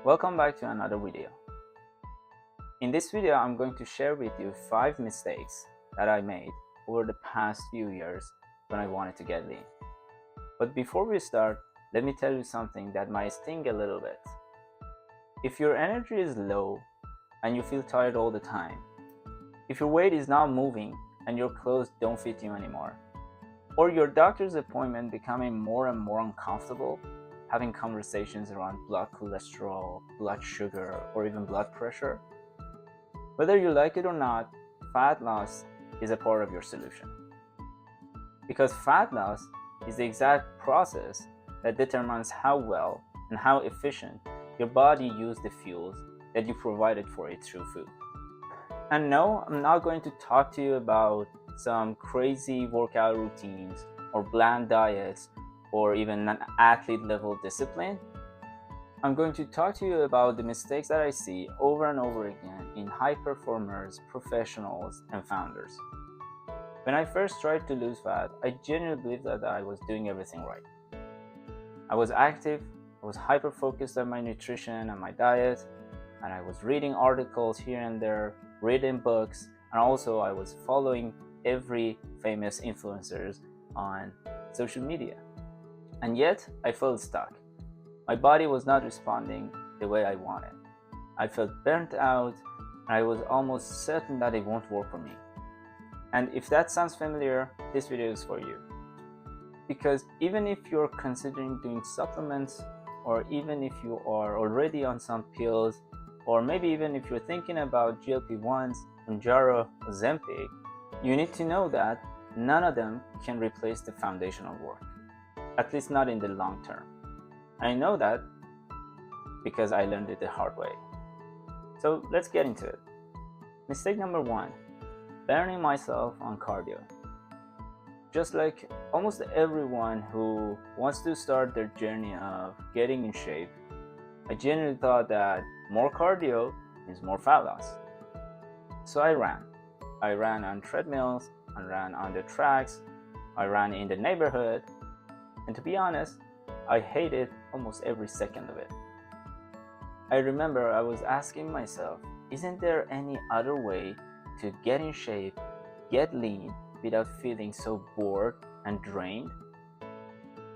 Welcome back to another video. In this video, I'm going to share with you 5 mistakes that I made over the past few years when I wanted to get lean. But before we start, let me tell you something that might sting a little bit. If your energy is low and you feel tired all the time, if your weight is not moving and your clothes don't fit you anymore, or your doctor's appointment becoming more and more uncomfortable, having conversations around blood cholesterol, blood sugar, or even blood pressure, whether you like it or not, fat loss is a part of your solution. Because fat loss is the exact process that determines how well and how efficient your body uses the fuels that you provided for it through food. And no, I'm not going to talk to you about some crazy workout routines or bland diets or even an athlete level discipline. I'm going to talk to you about the mistakes that I see over and over again in high performers, professionals, and founders. When I first tried to lose fat, I genuinely believed that I was doing everything right. I was active, I was hyper focused on my nutrition and my diet, and I was reading articles here and there, reading books, and also I was following every famous influencers on social media. And yet, I felt stuck. My body was not responding the way I wanted. I felt burnt out, and I was almost certain that it won't work for me. And if that sounds familiar, this video is for you. Because even if you're considering doing supplements, or even if you are already on some pills, or maybe even if you're thinking about GLP-1s, Mounjaro, Ozempic, you need to know that none of them can replace the foundational work, at least not in the long term. I know that because I learned it the hard way. So let's get into it. Mistake number 1, burning myself on cardio. Just like almost everyone who wants to start their journey of getting in shape, I genuinely thought that more cardio means more fat loss. So I ran. I ran on treadmills, I ran on the tracks, I ran in the neighborhood, and to be honest, I hated almost every second of it. I remember I was asking myself, isn't there any other way to get in shape, get lean, without feeling so bored and drained?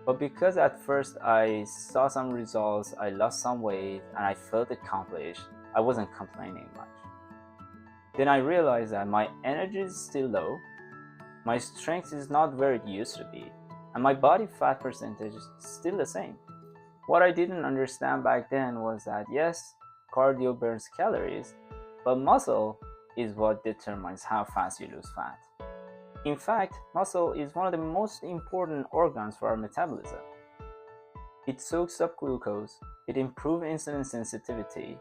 But because at first I saw some results, I lost some weight, and I felt accomplished, I wasn't complaining much. Then I realized that my energy is still low, my strength is not where it used to be, and my body fat percentage is still the same. What I didn't understand back then was that yes, cardio burns calories, but muscle is what determines how fast you lose fat. In fact, muscle is one of the most important organs for our metabolism. It soaks up glucose, it improves insulin sensitivity,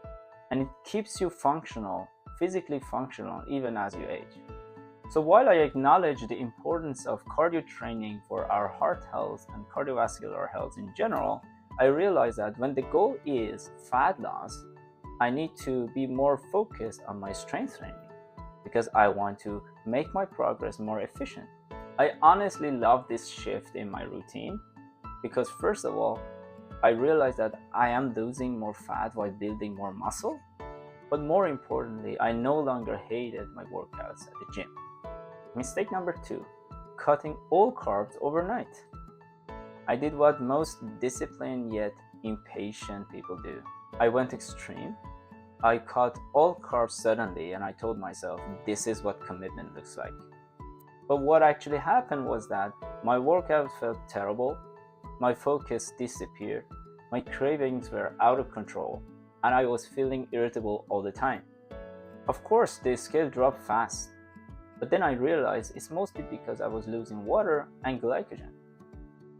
and it keeps you functional, physically functional, even as you age. So while I acknowledge the importance of cardio training for our heart health and cardiovascular health in general, I realize that when the goal is fat loss, I need to be more focused on my strength training because I want to make my progress more efficient. I honestly love this shift in my routine because first of all, I realized that I am losing more fat while building more muscle, but more importantly, I no longer hated my workouts at the gym. Mistake number 2, cutting all carbs overnight. I did what most disciplined yet impatient people do. I went extreme. I cut all carbs suddenly and I told myself, this is what commitment looks like. But what actually happened was that my workout felt terrible, my focus disappeared, my cravings were out of control, and I was feeling irritable all the time. Of course, the scale dropped fast, but then I realized it's mostly because I was losing water and glycogen.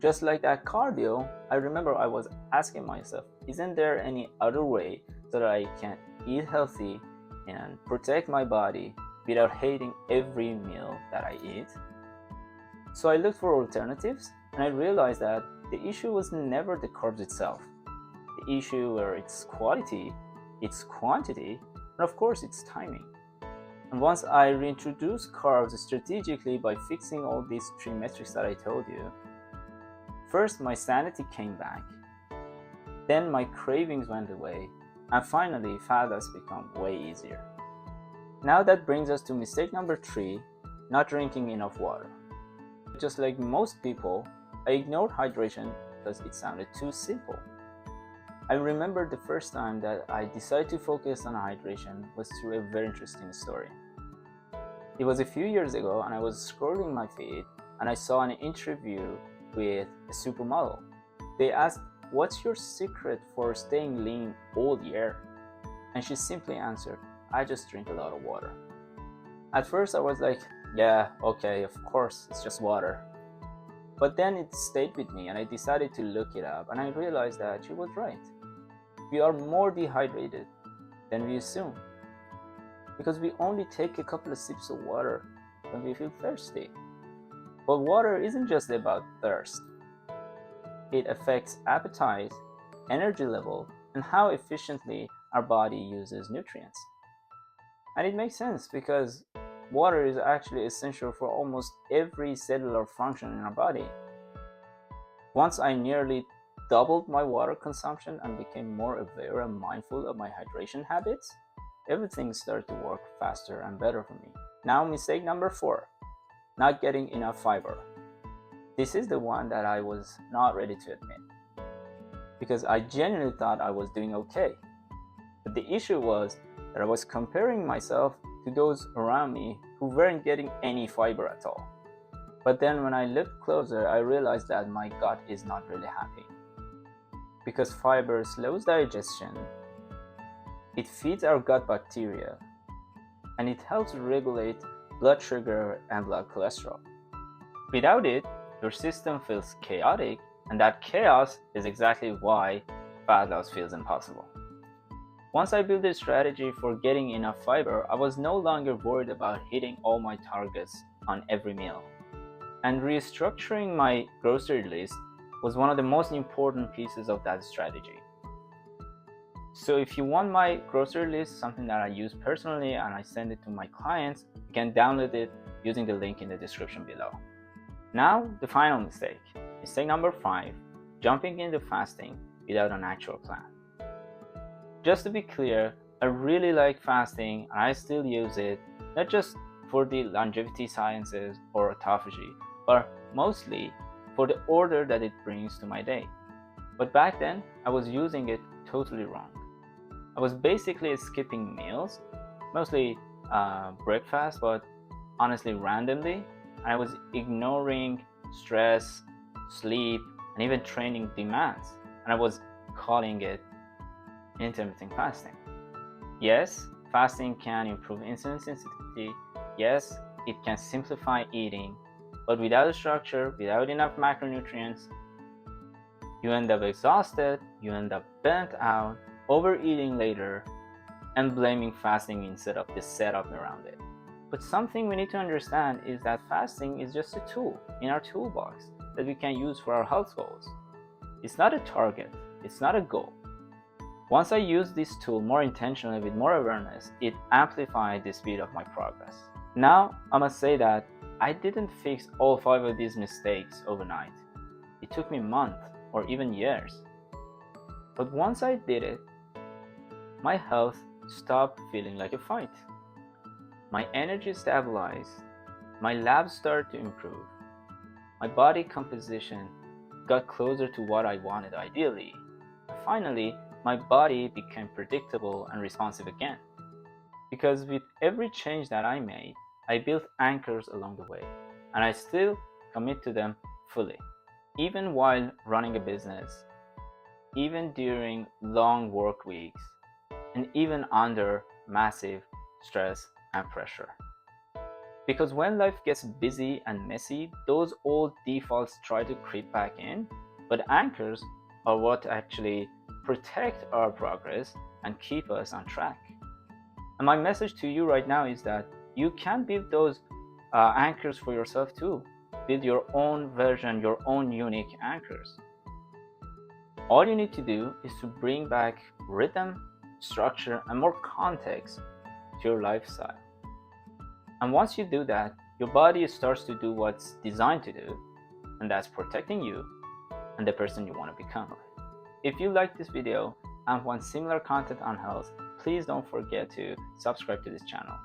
Just like that cardio, I remember I was asking myself, isn't there any other way so that I can eat healthy and protect my body without hating every meal that I eat? So I looked for alternatives and I realized that the issue was never the carbs itself. The issue were its quality, its quantity, and of course its timing. And once I reintroduced carbs strategically by fixing all these 3 metrics that I told you, first my sanity came back, then my cravings went away, And finally, fat loss becomes way easier. Now that brings us to mistake number 3, not drinking enough water. Just like most people, I ignored hydration because it sounded too simple. I remember the first time that I decided to focus on hydration was through a very interesting story. It was a few years ago and I was scrolling my feed and I saw an interview with a supermodel. They asked, "What's your secret for staying lean all year?" And she simply answered, "I just drink a lot of water." At first I was like, yeah, okay, of course, it's just water. But then it stayed with me and I decided to look it up and I realized that she was right. We are more dehydrated than we assume because we only take a couple of sips of water when we feel thirsty. But water isn't just about thirst. It affects appetite, energy level, and how efficiently our body uses nutrients. And it makes sense because water is actually essential for almost every cellular function in our body. Once I nearly doubled my water consumption and became more aware and mindful of my hydration habits, everything started to work faster and better for me. Now, mistake number 4, not getting enough fiber. This is the one that I was not ready to admit because I genuinely thought I was doing okay. But the issue was that I was comparing myself to those around me who weren't getting any fiber at all. But then when I looked closer, I realized that my gut is not really happy. Because fiber slows digestion, it feeds our gut bacteria, and it helps regulate blood sugar and blood cholesterol. Without it, your system feels chaotic, and that chaos is exactly why fat loss feels impossible. Once I built a strategy for getting enough fiber, I was no longer worried about hitting all my targets on every meal. And restructuring my grocery list was one of the most important pieces of that strategy. So if you want my grocery list, something that I use personally and I send it to my clients, you can download it using the link in the description below. Now, the final mistake. Mistake number 5, jumping into fasting without an actual plan. Just to be clear, I really like fasting and I still use it, not just for the longevity sciences or autophagy, but mostly for the order that it brings to my day. But back then, I was using it totally wrong. I was basically skipping meals, mostly breakfast, but honestly randomly. I was ignoring stress, sleep, and even training demands, and I was calling it intermittent fasting. Yes, fasting can improve insulin sensitivity. Yes, it can simplify eating, but without a structure, without enough macronutrients, you end up exhausted, you end up burnt out, overeating later, and blaming fasting instead of the setup around it. But something we need to understand is that fasting is just a tool in our toolbox that we can use for our health goals. It's not a target, it's not a goal. Once I used this tool more intentionally with more awareness, it amplified the speed of my progress. Now, I must say that I didn't fix all 5 of these mistakes overnight. It took me months or even years. But once I did it, my health stopped feeling like a fight. My energy stabilized, my labs started to improve, my body composition got closer to what I wanted ideally, and finally, my body became predictable and responsive again. Because with every change that I made, I built anchors along the way, and I still commit to them fully, even while running a business, even during long work weeks, and even under massive stress and pressure. Because when life gets busy and messy, those old defaults try to creep back in, but anchors are what actually protect our progress and keep us on track. And my message to you right now is that you can build those anchors for yourself too. Build your own version, your own unique anchors. All you need to do is to bring back rhythm, structure, and more context to your lifestyle. And once you do that, your body starts to do what's designed to do, and that's protecting you and the person you want to become. If you like this video, and want similar content on health, please don't forget to subscribe to this channel.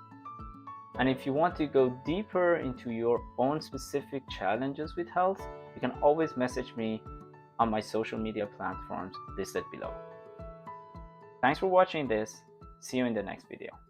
And if you want to go deeper into your own specific challenges with health, you can always message me on my social media platforms listed below. Thanks for watching this. See you in the next video.